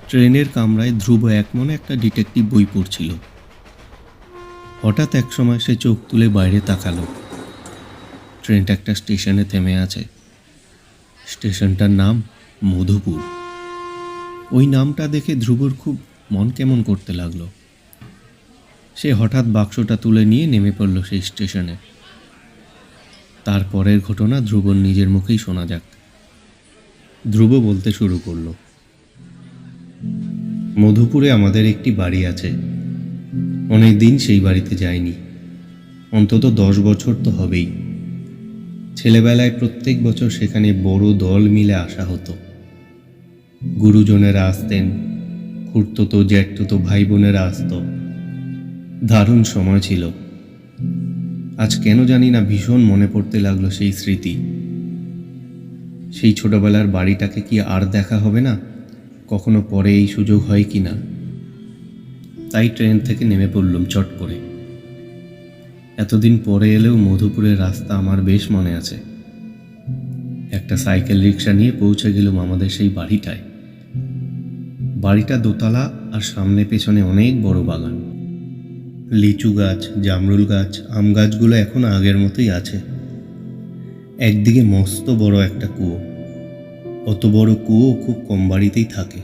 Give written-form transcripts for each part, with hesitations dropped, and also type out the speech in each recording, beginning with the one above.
ট্রেনের কামরায় ধ্রুব একমনে একটা ডিটেকটিভ বই পড়ছিল। হঠাৎ একসময় সে চোখ তুলে বাইরে তাকালো। ট্রেনটা একটা স্টেশনে থেমে আছে। স্টেশনটার নাম মধুপুর। ওই নামটা দেখে ধ্রুবর খুব মন কেমন করতে লাগলো। সে হঠাৎ বাক্সটা তুলে নিয়ে নেমে পড়ল সেই স্টেশনে। তারপরের ঘটনা ধ্রুবর নিজের মুখেই শোনা যাক। ধ্রুব বলতে শুরু করলো, মধুপুরে আমাদের একটি বাড়ি আছে। অনেক দিন সেই বাড়িতে যাইনি, অন্তত 10 বছর তো হবেই। ছেলেবেলায় প্রত্যেক বছর সেখানে বড় দল মিলে আসা হতো। গুরুজনেরা আসতেন, খুড়তুতো জ্যাঠতুতো ভাই বোনেরা আসত। দারুণ সময় ছিল। আজ কেন জানি না ভীষণ মনে পড়তে লাগলো সেই স্মৃতি। সেই ছোটবেলার বাড়িটাকে কি আর দেখা হবে না? কখনো পরে এই সুযোগ হয় কি না। তাই ট্রেন থেকে নেমে পড়লুম চট করে। এতদিন পরে এলেও মধুপুরের রাস্তা আমার বেশ মনে আছে। একটা সাইকেল রিক্সা নিয়ে পৌঁছে গেলুম আমাদের সেই বাড়িটায়। বাড়িটা দোতলা আর সামনে পেছনে অনেক বড় বাগান। লিচু গাছ, জামরুল গাছ, আম গাছগুলো এখন আগের মতোই আছে। একদিকে মস্ত বড় একটা কুয়ো। অত বড় কুয়ো খুব কম বাড়িতেই থাকে।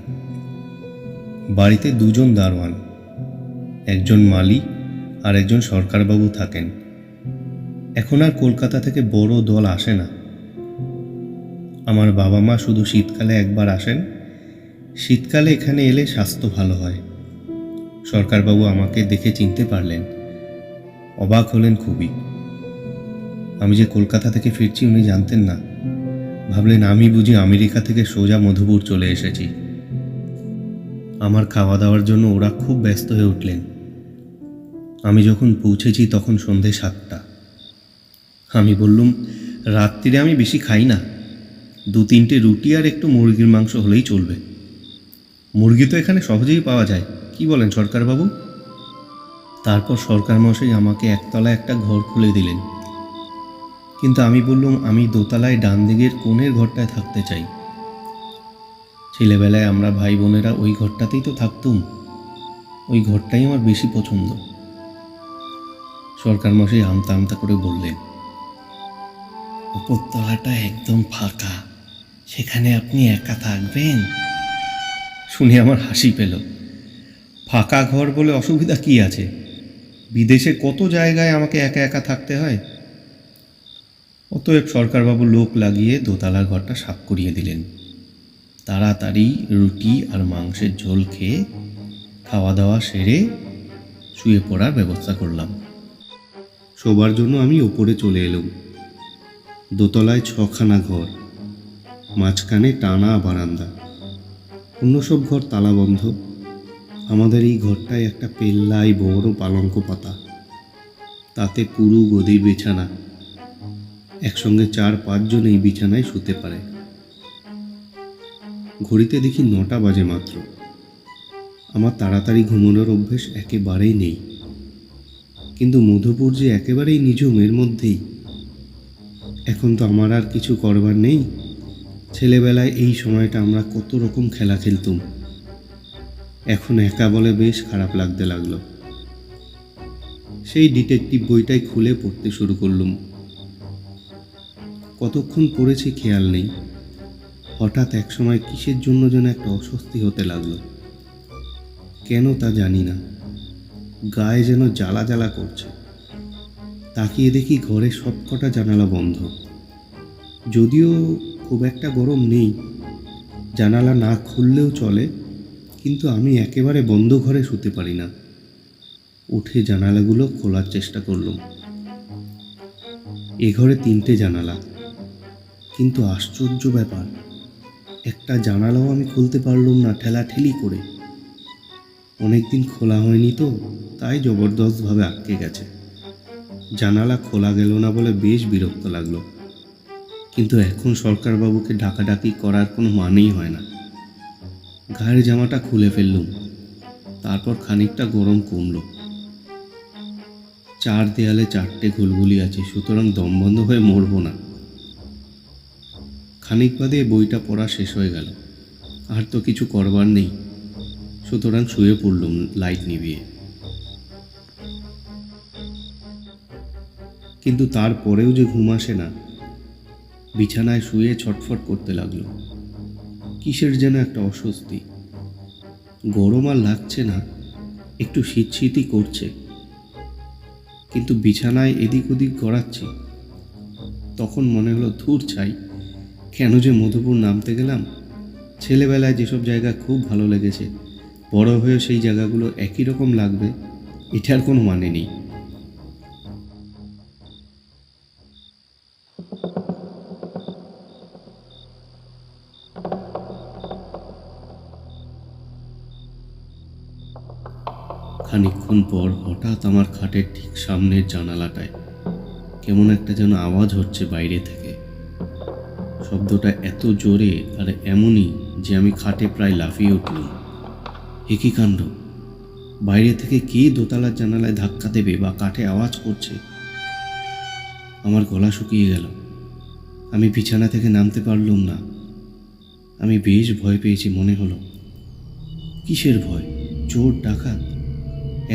বাড়িতে দুজন দারোয়ান, একজন মালি আর একজন সরকারবাবু থাকেন। এখন আর কলকাতা থেকে বড় দল আসে না। আমার বাবা মা শুধু শীতকালে একবার আসেন। শীতকালে এখানে এলে স্বাস্থ্য ভালো হয়। সরকারবাবু আমাকে দেখে চিনতে পারলেন, অবাক হলেন খুবই। আমি যে কলকাতা থেকে ফিরছি উনি জানতেন না। ভাবলেন আমি বুঝি আমেরিকা থেকে সোজা মধুপুর চলে এসেছি। আমার খাওয়া দাওয়ার জন্য ওরা খুব ব্যস্ত হয়ে উঠলেন। আমি যখন পৌঁছেছি তখন সন্ধে 7টা। আমি বললুম, রাত্রিরে আমি বেশি খাই না, 2-3টে রুটি আর একটু মুরগির মাংস হলেই চলবে। মুরগি তো এখানে সহজেই পাওয়া যায়, কি বলেন সরকারবাবু? তারপর সরকার মশাই আমাকে একতলায় একটা ঘর খুলে দিলেন। কিন্তু আমি বললুম আমি দোতলায় ডান দিকের কোণের ঘরটায় থাকতে চাই। ছেলেবেলায় আমরা ভাই বোনেরা ওই ঘরটাতেই তো থাকতুম। ওই ঘরটাই আমার বেশি পছন্দ। সরকার মশাই আমতা আমতা করে বললেন, উপরতলাটা একদম ফাঁকা, সেখানে আপনি একা থাকবেন? শুনে আমার হাসি পেল। ফাঁকা ঘর বলে অসুবিধা কি আছে? বিদেশে কত জায়গায় আমাকে একা একা থাকতে হয়। অতএব সরকারবাবু লোক লাগিয়ে দোতলার ঘরটা সাফ করিয়ে দিলেন। তাড়াতাড়ি রুটি আর মাংসের ঝোল খেয়ে খাওয়া দাওয়া সেরে শুয়ে পড়ার ব্যবস্থা করলাম। শোবার জন্য আমি ওপরে চলে এলাম। দোতলায় 6খানা ঘর, মাঝখানে টানা বারান্দা। অন্য সব ঘর তালা বন্ধ। আমাদের এই ঘরটায় একটা পেল্লাই বড় পালঙ্ক পাতা, তাতে পুরু গদির বিছানা। একসঙ্গে 4-5 জন এই বিছানায় শুতে পারে। ঘড়িতে দেখি 9টা বাজে মাত্র। আমার তাড়াতাড়ি ঘুমানোর অভ্যেস একেবারেই নেই। কিন্তু মধুপুর যে একেবারেই নিঝুম এর মধ্যেই। এখন তো আমার আর কিছু করবার নেই। ছেলেবেলায় এই সময়টা আমরা কত রকম খেলা খেলতুম। এখন একা বলে বেশ খারাপ লাগতে লাগলো। সেই ডিটেকটিভ বইটাই খুলে পড়তে শুরু করলুম। কতক্ষণ পড়েছি খেয়াল নেই। হঠাৎ একসময় কিসের জন্য যেন একটা অস্বস্তি হতে লাগলো। কেন তা জানি না, গায়ে যেন জ্বালা জ্বালা করছে। তাকিয়ে দেখি ঘরে সবকটা জানালা বন্ধ। যদিও খুব একটা গরম নেই, জানালা না খুললেও চলে, কিন্তু আমি একেবারে বন্ধ ঘরে শুতে পারি না। উঠে জানালাগুলো খোলার চেষ্টা করলাম। এ ঘরে 3টে জানালা, কিন্তু আশ্চর্য ব্যাপার, একটা জানালাও আমি খুলতে পারলাম না ঠেলাঠেলি করে। অনেকদিন খোলা হয়নি তো, তাই জবরদস্তভাবে আটকে গেছে। জানালা খোলা গেল না বলে বেশ বিরক্ত লাগলো। কিন্তু এখন সরকারবাবুকে ডাকাডাকি করার কোনো মানেই হয় না। গায়ের জামাটা খুলে ফেললুম। তারপর খানিকটা গরম কমল। 4 দেয়ালে 4টে ঘুলঘুলি আছে, সুতরাং দম বন্ধ হয়ে মরব না। খানিক বাদে বইটা পড়া শেষ হয়ে গেল। আর তো কিছু করবার নেই। সুতরাং শুয়ে পড়লুম লাইট নিভিয়ে। কিন্তু তারপরেও যে ঘুম আসে না। বিছানায় শুয়ে ছটফট করতে লাগলো। কিসের যেন একটা অস্বস্তি। গরম আর লাগছে না, একটু শীতশীতই করছে, কিন্তু বিছানায় এদিক ওদিক গড়াচ্ছি। তখন মনে হলো, ধুর ছাই, কেন যে মধুপুর নামতে গেলাম। ছেলেবেলায় যেসব জায়গা খুব ভালো লেগেছে, বড় হয়ে সেই জায়গাগুলো একই রকম লাগবে, এটার কোনো মানে নেই। খানিকক্ষণ পর হঠাৎ আমার খাটের ঠিক সামনের জানালাটায় কেমন একটা যেন আওয়াজ হচ্ছে বাইরে থেকে। শব্দটা এত জোরে আর এমনই যে আমি খাটে প্রায় লাফিয়ে উঠলাম। এ কী কাণ্ড! বাইরে থেকে কে দোতলার জানালায় ধাক্কা দেবে বা কাঠে আওয়াজ করছে? আমার গলা শুকিয়ে গেল। আমি বিছানা থেকে নামতে পারলাম না। আমি বেশ ভয় পেয়েছি মনে হলো। কিসের ভয়? চোর, ডাকাত?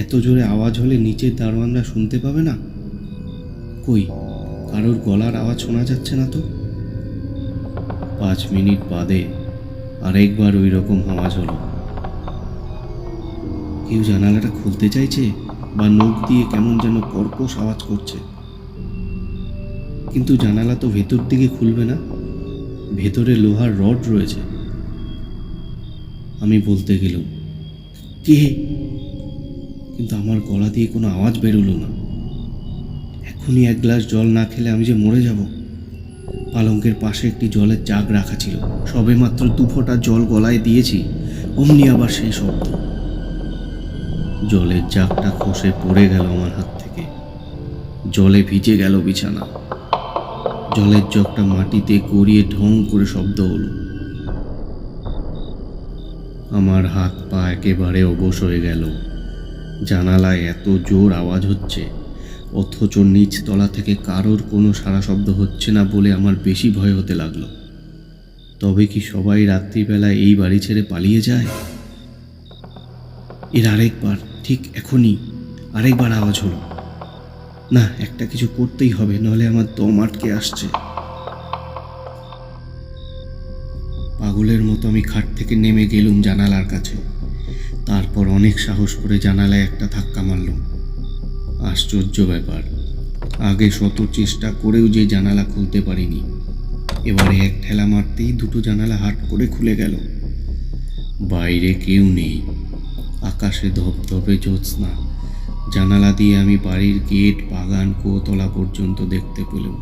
এত জোরে আওয়াজ হলে নিচের দারোয়ানরা শুনতে পাবে না? কই, কারোর গলার আওয়াজ শোনা যাচ্ছে না তো। 5 মিনিট বাদে আরেকবার ওই রকম আওয়াজ হলো। কেউ জানালাটা খুলতে চাইছে বা নখ দিয়ে কেমন যেন কর্কশ আওয়াজ করছে। কিন্তু জানালা তো ভেতর দিকে খুলবে না, ভেতরে লোহার রড রয়েছে। আমি বলতে গেলাম, কে? কিন্তু আমার গলা দিয়ে কোনো আওয়াজ বেরোলো না। এখনই 1 গ্লাস জল না খেলে আমি যে মরে যাব। পালঙ্কের পাশে একটি জলের জাগ রাখা ছিল, সবে মাত্র 2 ফোঁটা জল গলায় দিয়েছি, অমনি আবার সেই শব্দ। জলের জাগটা খসে পড়ে গেল আমার হাত থেকে। জলে ভিজে গেল বিছানা। জলের জগটা মাটিতে গড়িয়ে ঢং করে শব্দ হলো। আমার হাত পা একেবারে অবশ হয়ে গেল। জানালায় এত জোর আওয়াজ হচ্ছে, অথচ নিচ তলা থেকে কারোর কোনো সাড়া শব্দ হচ্ছে না বলে আমার বেশি ভয় হতে লাগলো। তবে কি সবাই রাত্রিবেলায় এই বাড়ি ছেড়ে পালিয়ে যায়? এর আরেকবার, ঠিক এখনই আরেকবার আওয়াজ হলো। না, একটা কিছু করতেই হবে, নইলে আমার দম আটকে আসছে। পাগলের মতো আমি খাট থেকে নেমে গেলুম জানালার কাছে। তারপর অনেক সাহস করে জানালায় একটা ধাক্কা মারলুম। আশ্চর্য ব্যাপার, আগে শত চেষ্টা করেও যে জানালা খুলতে পারিনি, এবারে এক ঠেলা মারতেই 2টো জানালা হাট করে খুলে গেল। বাইরে কেউ নেই, আকাশে ধপধপে জ্যোৎস্না। জানালা দিয়ে আমি বাড়ির গেট, বাগান, কুয়োতলা পর্যন্ত দেখতে পেলাম।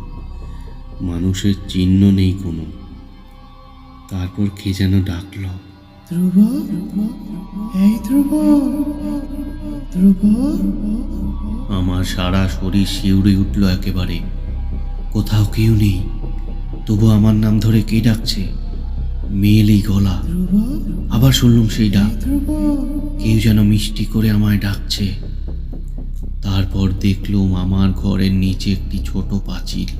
মানুষের চিহ্ন নেই কোনো। তারপর কে যেন ডাকল, ধ্রুব, এই ধ্রুব, ধ্রুব। আমার সারা শরীর শিউরে উঠল একেবারে। কোথাও কেউ নেই, তবু আমার নাম ধরে কে ডাকছে। মেয়েলি গলা। আবার শুনলুম সেই ডাক, কেউ যেন মিষ্টি করে আমায় ডাকছে। তারপর দেখলুম আমার ঘরের নিচে একটি ছোট পাঁচিল,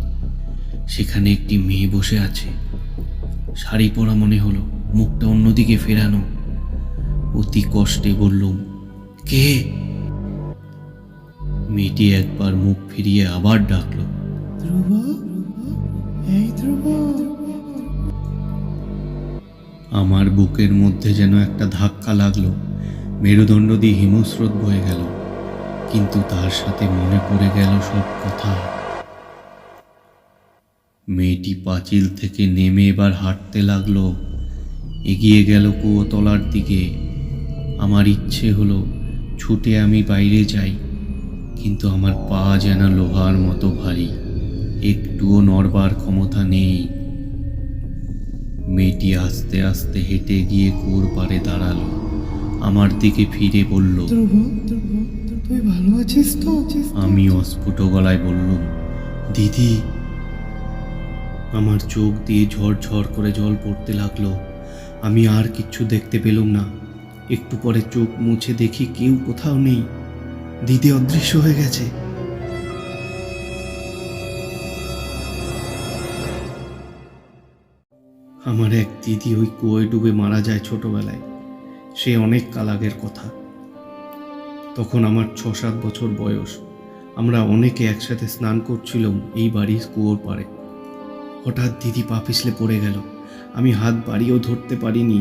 সেখানে একটি মেয়ে বসে আছে। শাড়ি পরা মনে হলো, মুখটা অন্যদিকে ফেরানো। অতি কষ্টে বললুম, কে? মেয়েটি একবার মুখ ফিরিয়ে আবার ডাকলো, ধ্রুব, এই ধ্রুব। আমার বুকের মধ্যে যেন একটা ধাক্কা লাগলো, মেরুদণ্ড দিয়ে হিমস্রোত বয়ে গেল। কিন্তু তার সাথে মনে পড়ে গেল সব কথা। মেয়েটি পাঁচিল থেকে নেমে এবার হাঁটতে লাগলো, এগিয়ে গেল কুয়োতলার দিকে। আমার ইচ্ছে হলো ছুটে আমি বাইরে যাই, কিন্তু আমার পা যেন লোহার মতো ভারী, একটুও নড়বার ক্ষমতা নেই। মেয়েটি আস্তে আস্তে হেঁটে গিয়ে কুয়োর পাড়ে দাঁড়ালো, আমার দিকে ফিরে বলল, তুই ভালো আছিস তো? আমি অস্ফুট গলায় বললুম, দিদি। আমার চোখ দিয়ে ঝরঝর করে জল পড়তে লাগলো। আমি আর কিচ্ছু দেখতে পেলাম না। একটু পরে চোখ মুছে দেখি কেউ কোথাও নেই, দিদি অদৃশ্য হয়ে গেছে। আমার এক দিদি ওই কুয়োয় ডুবে মারা যায় ছোটবেলায়। সে অনেক কাল আগের কথা। তখন আমার 6-7 বছর বয়স। আমরা অনেকে একসাথে স্নান করছিলাম এই বাড়ির কুয়োর পাড়ে। হঠাৎ দিদি পা পিছলে পড়ে গেল। আমি হাত বাড়িয়েও ধরতে পারিনি।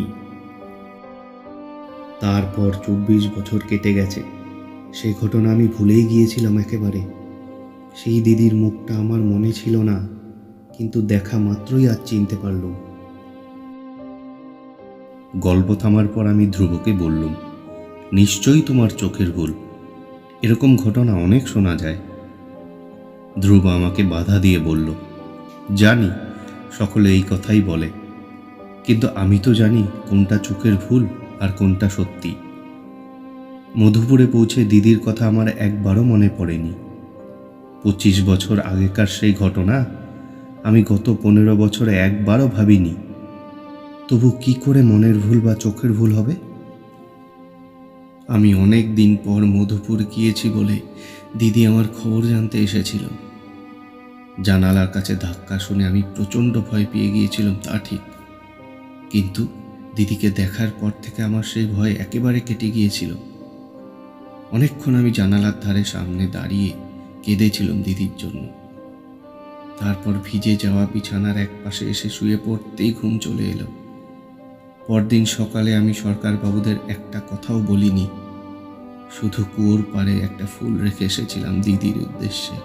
তারপর 24 বছর কেটে গেছে। সেই ঘটনা আমি ভুলেই গিয়েছিলাম একেবারে। সেই দিদির মুখটা আমার মনে ছিল না, কিন্তু দেখা মাত্রই আজ চিনতে পারলুম। গল্প থামার পর আমি ধ্রুবকে বললুম, নিশ্চয়ই তোমার চোখের ভুল। এরকম ঘটনা অনেক শোনা যায়। ধ্রুব আমাকে বাধা দিয়ে বলল, জানি সকলে এই কথাই বলে, কিন্তু আমি তো জানি কোনটা চোখের ভুল আর কোনটা সত্যি। মধুপুরে পৌঁছে দিদির কথা আমার একবারও মনে পড়েনি। 25 বছর আগেকার সেই ঘটনা আমি গত 15 বছরে একবারও ভাবিনি। তবু কি করে মনের ভুল বা চোখের ভুল হবে? আমি অনেক দিন পর মধুপুর গিয়েছি বলে দিদি আমার খবর জানতে এসেছিল। জানালার কাছে ধাক্কা শুনে আমি প্রচণ্ড ভয় পেয়ে গিয়েছিলাম, তা ঠিক, কিন্তু দিদিকে দেখার পর থেকে আমার সেই ভয় একেবারে কেটে গিয়েছিল। অনেকক্ষণ আমি জানালার ধারে সামনে দাঁড়িয়ে কেঁদেছিলাম দিদির জন্য। তারপর ভিজে যাওয়া বিছানার এক পাশে এসে শুয়ে পড়তেই ঘুম চলে এলো। পরদিন সকালে আমি সরকারবাবুদের একটা কথাও বলিনি, শুধু কুয়োর পাড়ে একটা ফুল রেখে এসেছিলাম দিদির উদ্দেশ্যে।